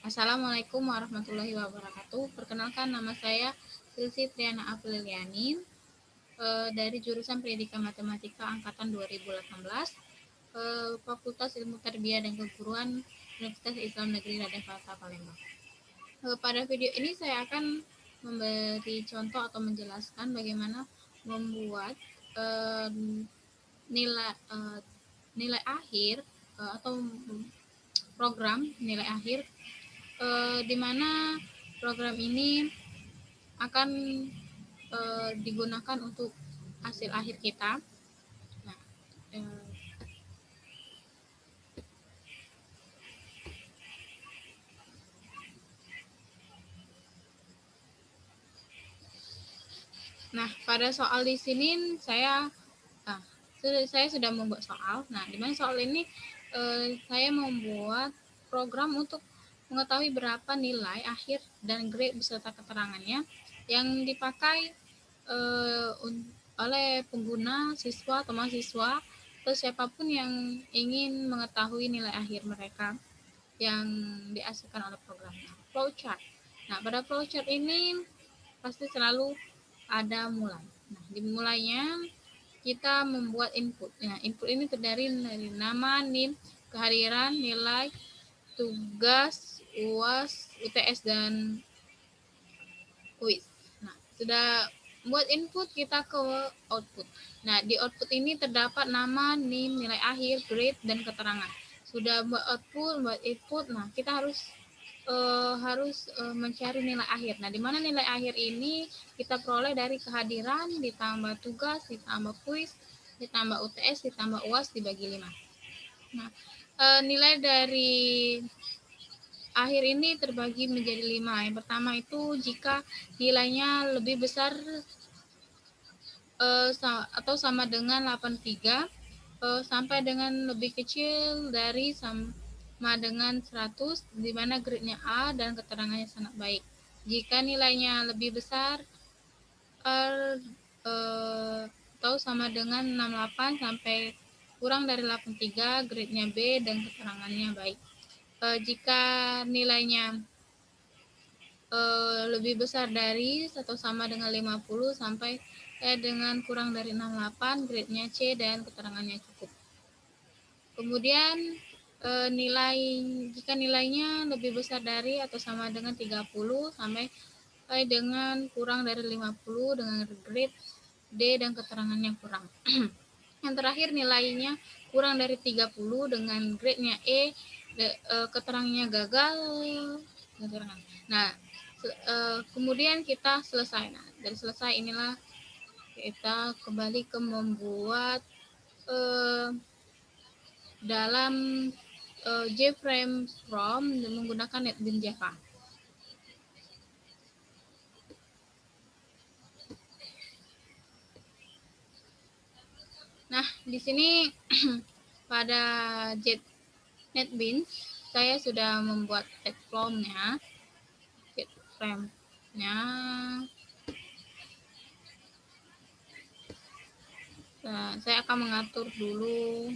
Assalamualaikum warahmatullahi wabarakatuh. Perkenalkan, nama saya Silsi Triana Apriliani dari jurusan Pendidikan Matematika angkatan 2018, Fakultas Ilmu Tarbiyah dan Keguruan Universitas Islam Negeri Raden Fata Palembang. Pada video ini saya akan memberi contoh atau menjelaskan bagaimana membuat eh, nilai nilai akhir atau program nilai akhir, di mana program ini akan digunakan untuk hasil akhir kita. Nah, eh, pada soal di sini nah, saya sudah membuat soal. Nah, di mana soal ini saya membuat program untuk mengetahui berapa nilai akhir dan grade beserta keterangannya yang dipakai oleh pengguna, siswa atau mahasiswa atau siapapun yang ingin mengetahui nilai akhir mereka yang dihasilkan oleh programnya. Flowchart. Nah, pada flowchart ini pasti selalu ada mulai. Nah, dimulainya kita membuat input. Nah, input ini terdiri dari nama, NIM, kehadiran, nilai, tugas, UAS, UTS, dan kuis. Nah, sudah buat input, kita ke output. Nah, di output ini terdapat nama, NIM, nilai akhir, grade, dan keterangan. Sudah buat output, buat input. Nah, kita harus mencari nilai akhir. Nah, di mana nilai akhir ini kita peroleh dari kehadiran ditambah tugas, ditambah kuis, ditambah UTS, ditambah UAS dibagi 5. Nah, nilai dari akhir ini terbagi menjadi 5. Yang pertama itu jika nilainya lebih besar atau sama dengan 83, sampai dengan lebih kecil dari sama dengan 100, di mana grade-nya A dan keterangannya sangat baik. Jika nilainya lebih besar atau sama dengan 68 sampai kurang dari 83, grade-nya B dan keterangannya baik. Jika nilainya lebih besar dari atau sama dengan 50 sampai dengan kurang dari 68, grade-nya C dan keterangannya cukup. Kemudian jika nilainya lebih besar dari atau sama dengan 30 sampai dengan kurang dari 50 dengan grade D dan keterangannya kurang. Yang terakhir nilainya kurang dari 30 dengan grade-nya E, keterangannya gagal. Nah, kemudian kita selesai. Nah, dari selesai inilah kita kembali ke membuat dalam JFrame from menggunakan NetBeans Java. Nah, di sini pada NetBeans saya sudah membuat JFrame-nya. Nah, saya akan mengatur dulu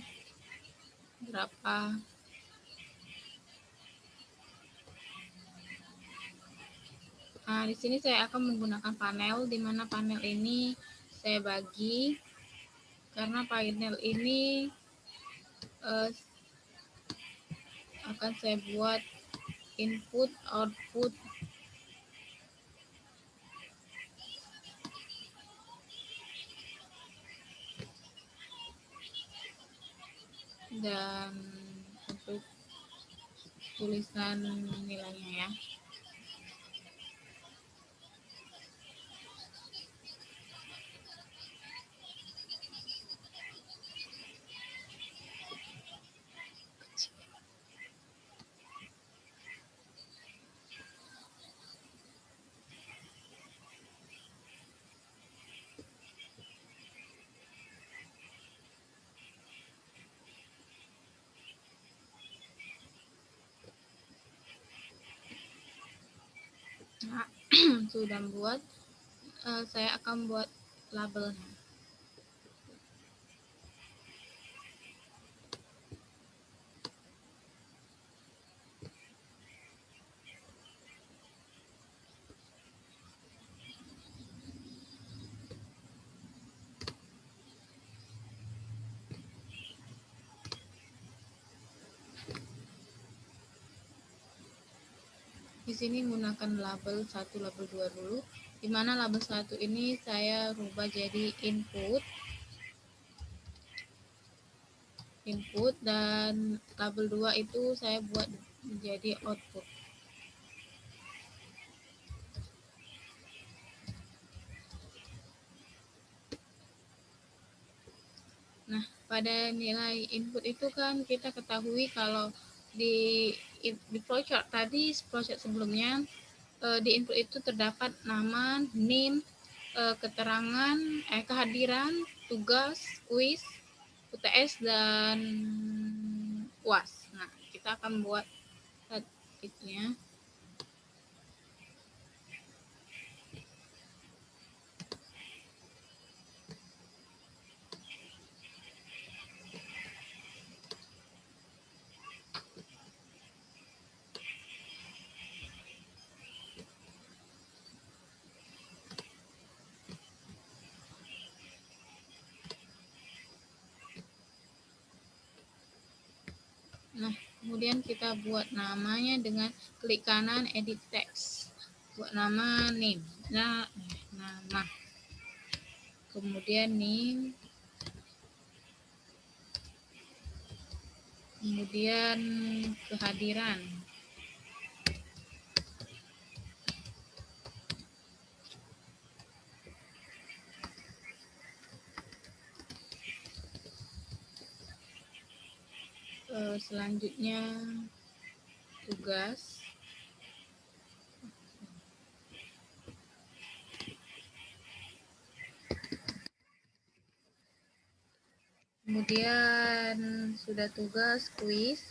berapa. Nah, di sini saya akan menggunakan panel, di mana panel ini saya bagi karena panel ini akan saya buat input, output, dan untuk tulisan nilainya ya. Nah, sudah buat, saya akan buat labelnya. di sini menggunakan label 1, label 2 dulu, di mana label 1 ini saya rubah jadi input dan label 2 itu saya buat menjadi output. Nah, pada nilai input itu kan kita ketahui kalau di flowchart tadi, flowchart sebelumnya, di input itu terdapat nama, name, keterangan, kehadiran, tugas, kuis, UTS, dan UAS. Nah, kita akan buat itunya. Nah, kemudian kita buat namanya dengan klik kanan edit text. Buat nama name. Nah, nama. Kemudian name. Kemudian kehadiran. Selanjutnya tugas. Kemudian sudah tugas, kuis.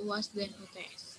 UAS dan UTS.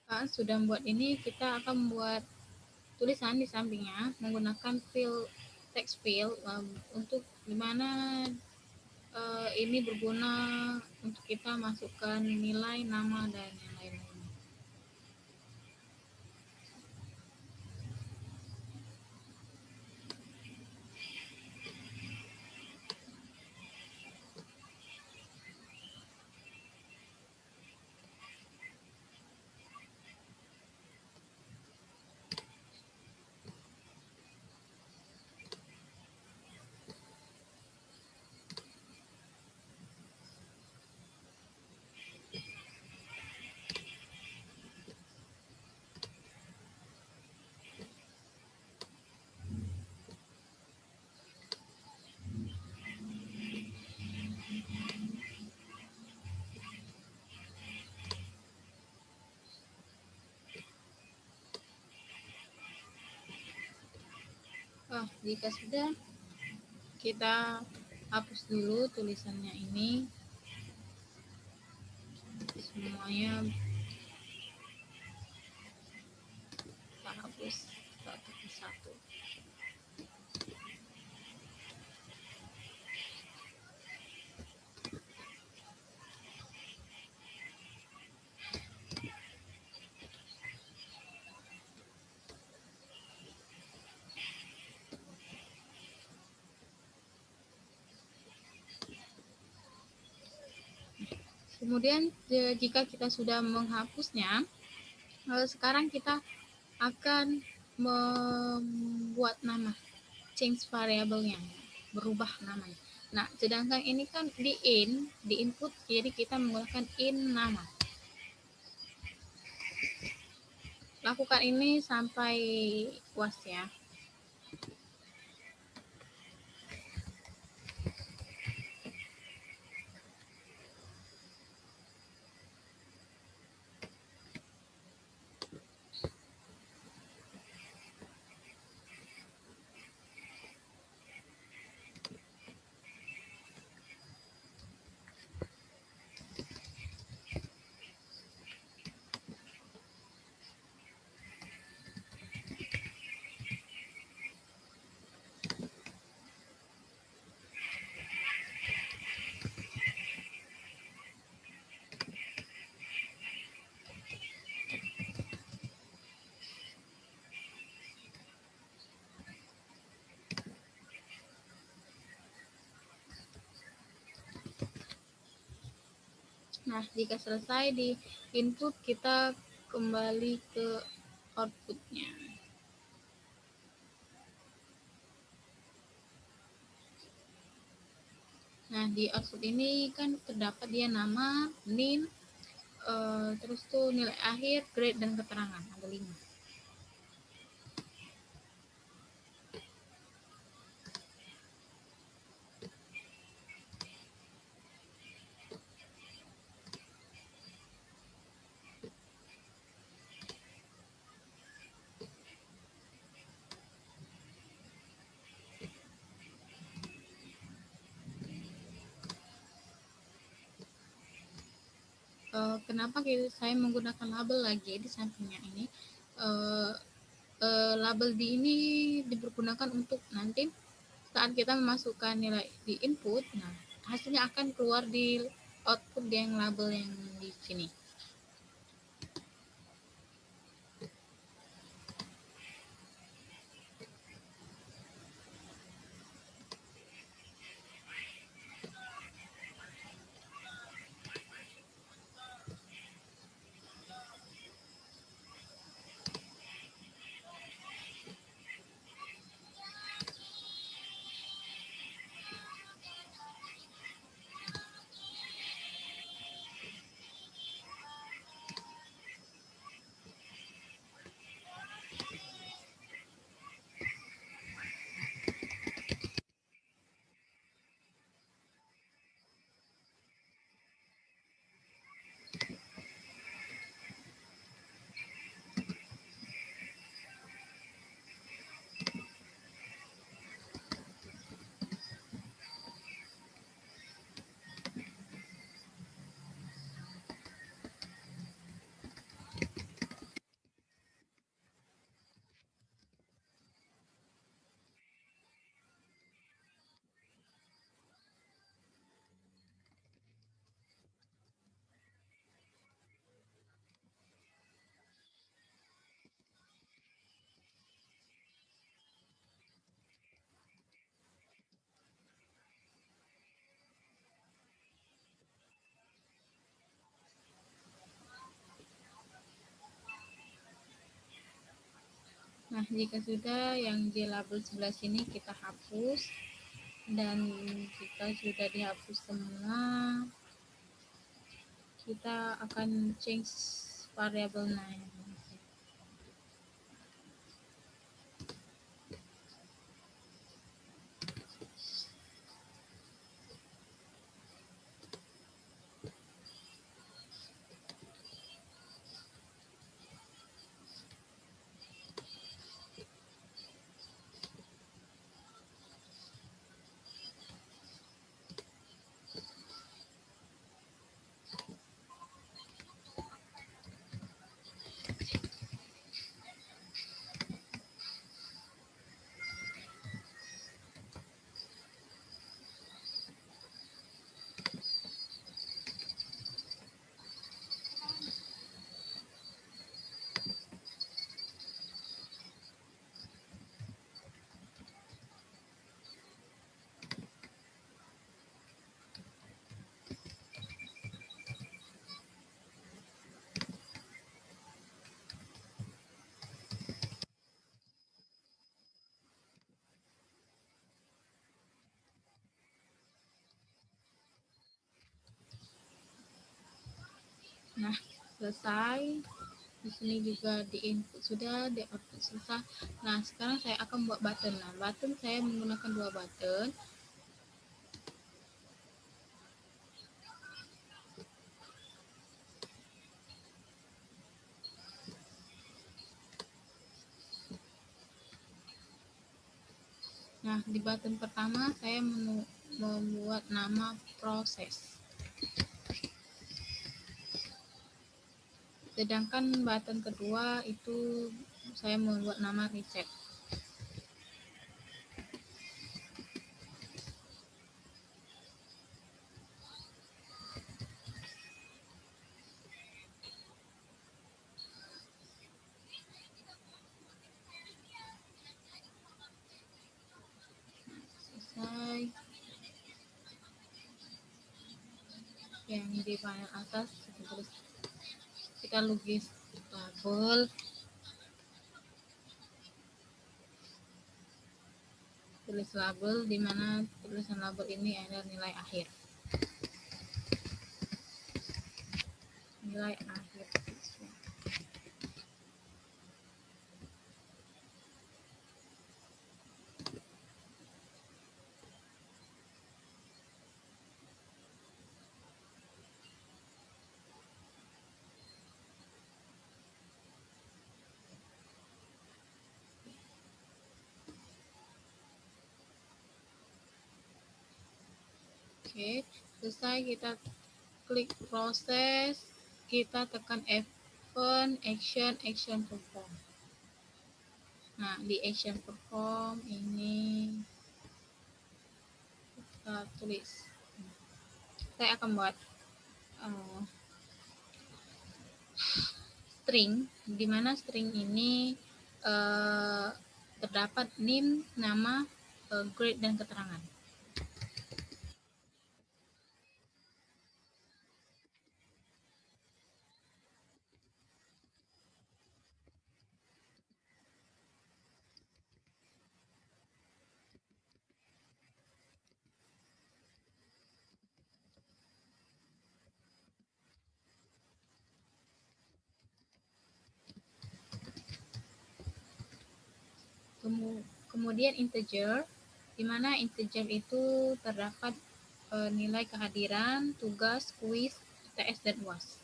Sudah membuat ini, kita akan membuat tulisan di sampingnya menggunakan text field untuk dimana ini berguna untuk kita masukkan nilai, nama, dan yang lain-lain. Jika sudah, kita hapus dulu tulisannya ini. Semuanya kita hapus satu persatu. Kemudian jika kita sudah menghapusnya, Sekarang kita akan membuat nama, change variabelnya, berubah namanya. Nah, sedangkan ini kan di input, jadi kita menggunakan in nama. Lakukan ini sampai puas ya. Nah, jika selesai di input, kita kembali ke outputnya. Nah, di output ini kan terdapat dia nama, name, terus tuh nilai akhir, grade, dan keterangan. Ada 5. Kenapa saya menggunakan label lagi di sampingnya ini? Uh, Label di ini dipergunakan untuk nanti saat kita memasukkan nilai di input, nah hasilnya akan keluar di output yang label yang di sini. Nah, jika sudah, yang di label sebelah sini kita hapus, dan jika sudah dihapus semua, kita akan change variable name. Nah, selesai. Di sini juga di input sudah, di output susah. Nah, sekarang saya akan buat button. Nah, button saya menggunakan dua button. Nah, di button pertama saya membuat nama proses. Sedangkan button kedua itu saya membuat nama reset. Selesai. Yang di panel atas kita lukis label, tulis label di mana tulisan label ini adalah nilai akhir. Nilai akhir siswa. Oke, selesai. Kita klik proses, kita tekan event, action perform. Nah, di action perform ini kita tulis. Saya akan buat string, di mana string ini terdapat name, nama, grade, dan keterangan. Kemudian integer, di mana integer itu terdapat nilai kehadiran, tugas, kuis, ITS, dan UAS.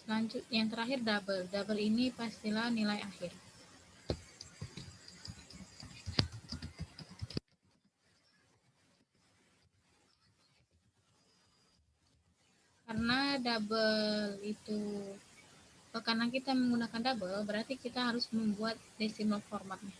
Selanjutnya yang terakhir double. Double ini pastilah nilai akhir. Karena double itu karena kita menggunakan double, berarti kita harus membuat decimal formatnya.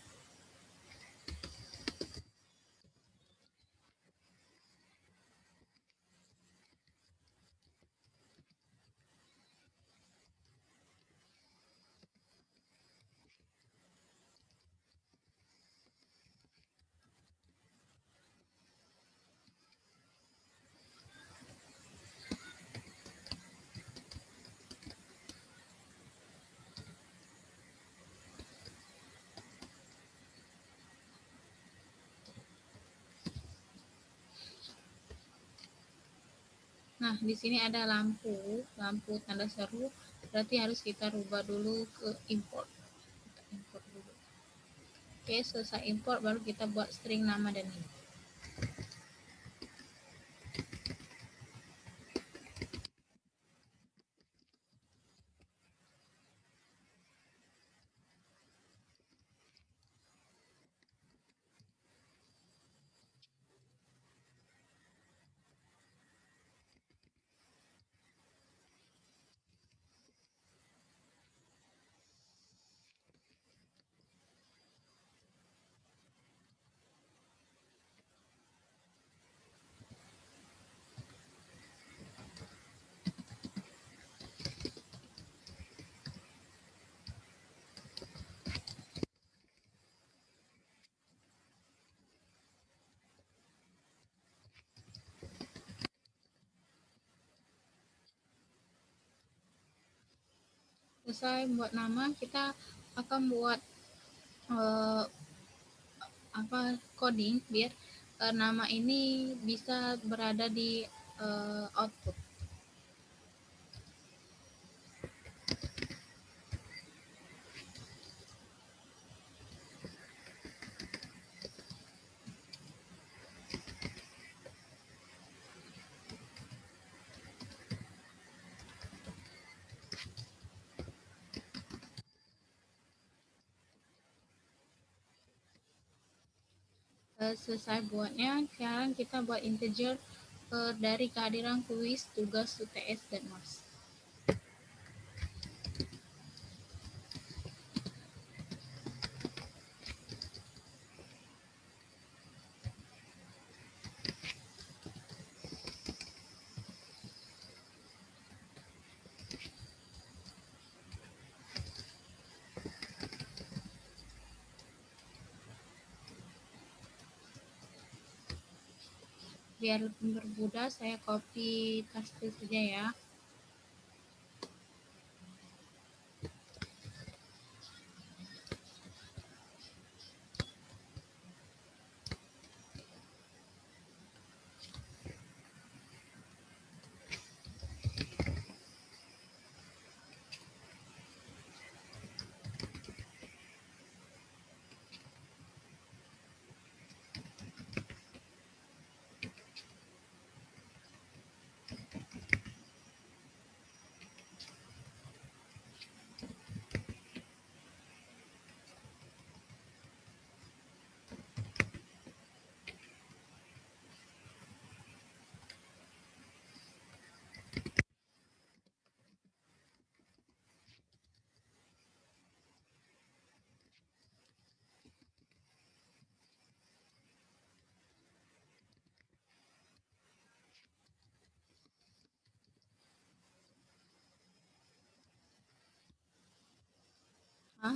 Nah, di sini ada lampu tanda seru, berarti harus kita rubah dulu ke import. Kita import dulu. Oke, selesai import baru kita buat string nama dan name. selesai buat nama, kita akan buat uh, coding biar nama ini bisa berada di output. Selesai buatnya, sekarang kita buat integer dari kehadiran kuis, tugas, UTS, dan MAS. Biar mempermudah, saya copy paste saja ya.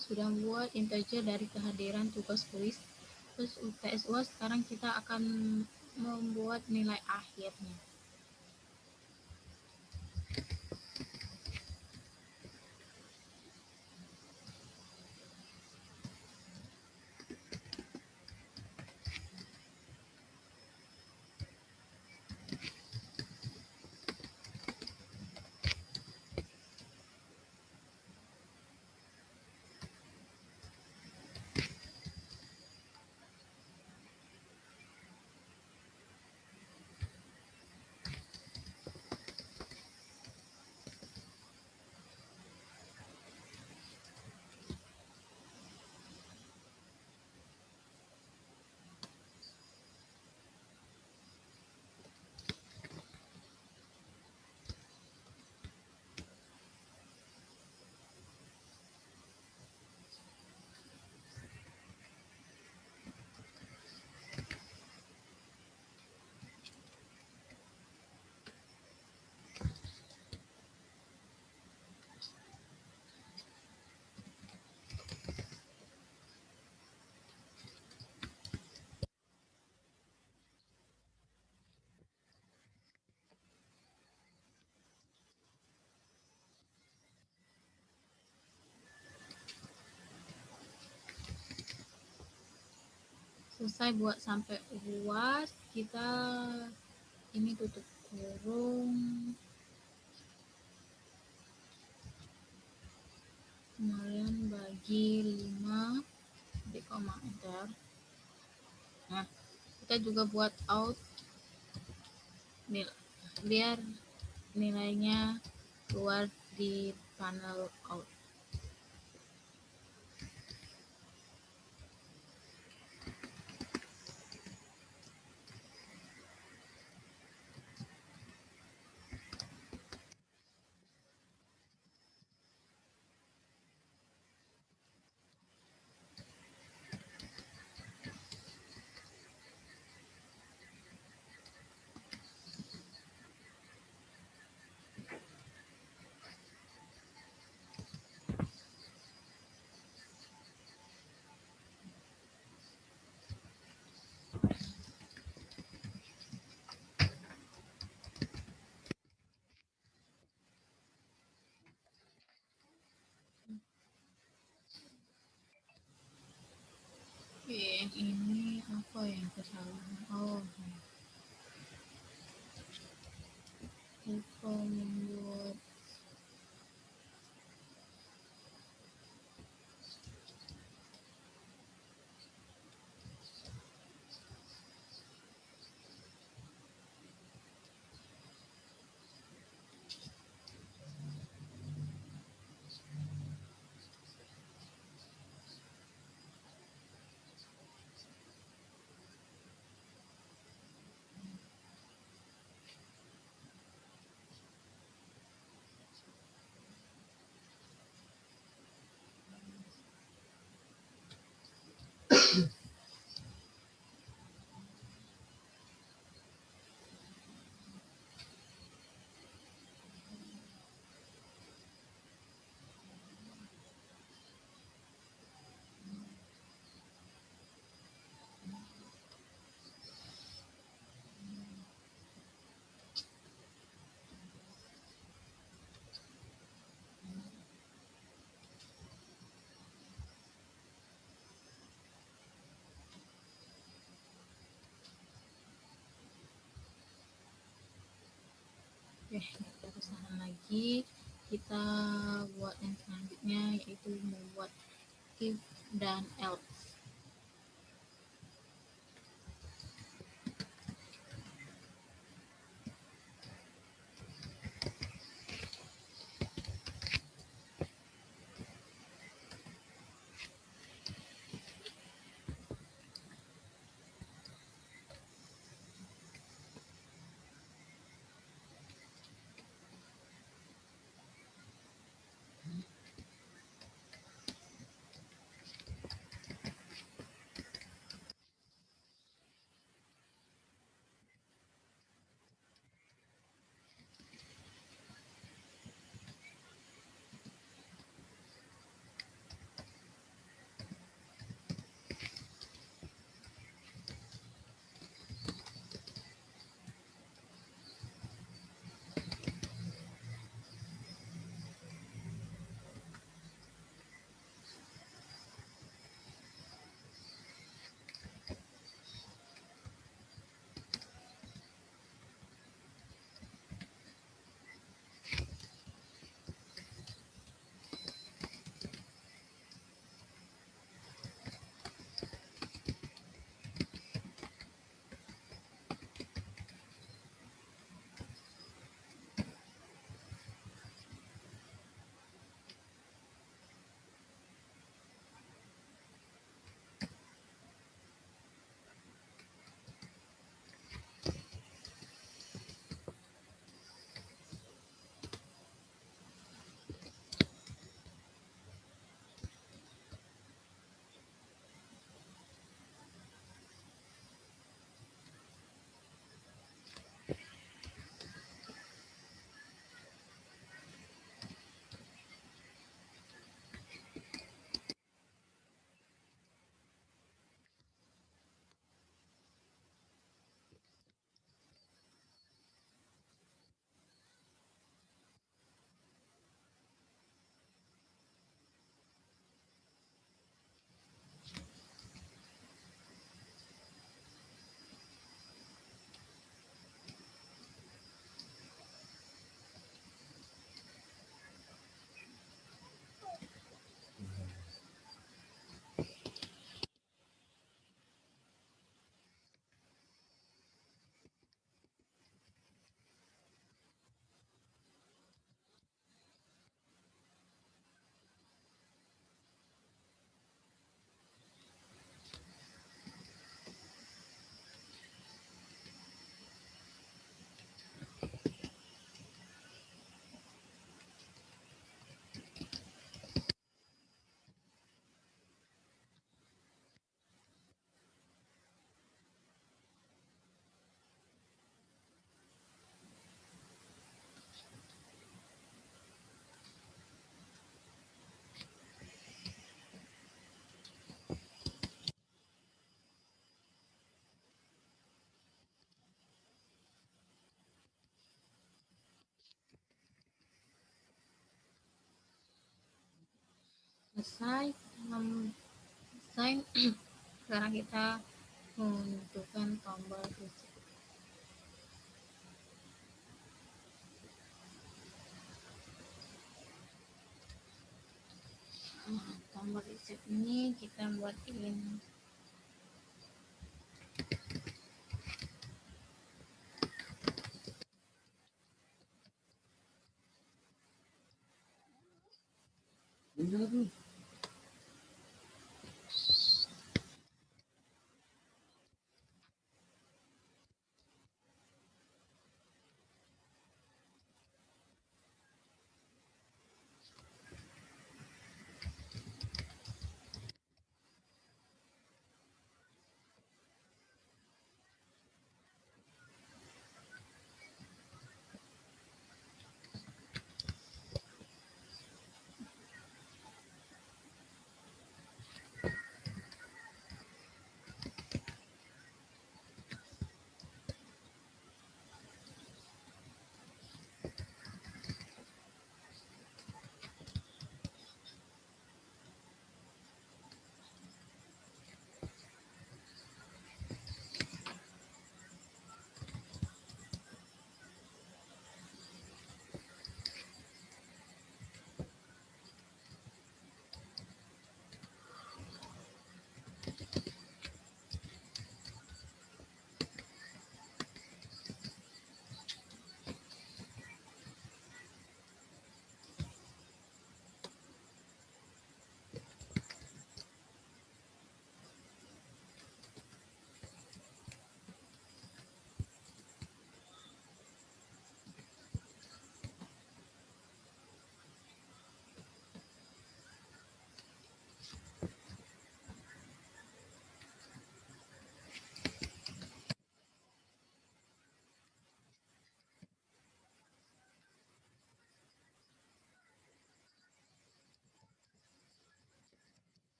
Sudah buat integer dari kehadiran tugas kuis. Terus UTS UAS, sekarang kita akan membuat nilai akhirnya. Selesai buat sampai UAS, kita ini tutup kurung, kemudian bagi 5 di koma enter. Nah, kita juga buat out biar nilainya keluar di panel out. ini apa ya kesalahan? Oh, lupa membuat. Oke, kita usahakan lagi. Kita buat yang selanjutnya, yaitu membuat if dan else. Selesai, selesai. Sekarang kita membutuhkan tombol reset. Tombol reset ini kita buatin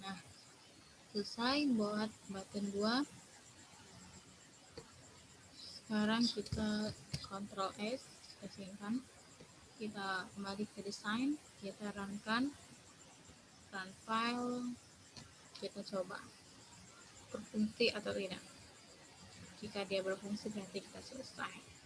Nah, selesai buat button 2. Sekarang kita Ctrl S, kita simpan. Kita kembali ke desain, kita runkan, run file, kita coba berfungsi atau tidak. Jika dia berfungsi berarti kita selesai.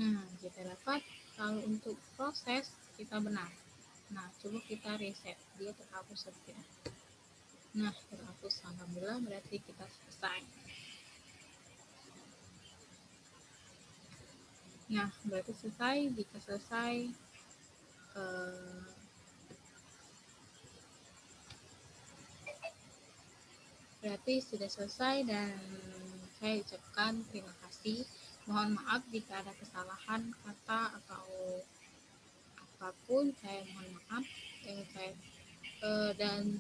Nah, kita dapat kalau untuk proses kita benar. Nah, coba kita reset, dia terhapus atau tidak. Nah, terhapus, alhamdulillah, berarti kita selesai. Nah, berarti selesai. Jika selesai, eh, berarti sudah selesai dan saya ucapkan terima kasih. Mohon maaf jika ada kesalahan kata atau apapun, saya mohon maaf. Dan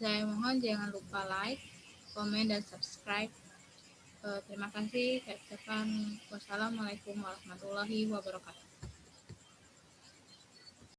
saya mohon jangan lupa like, komen, dan subscribe. Terima kasih. Saya ucapkan wassalamualaikum warahmatullahi wabarakatuh.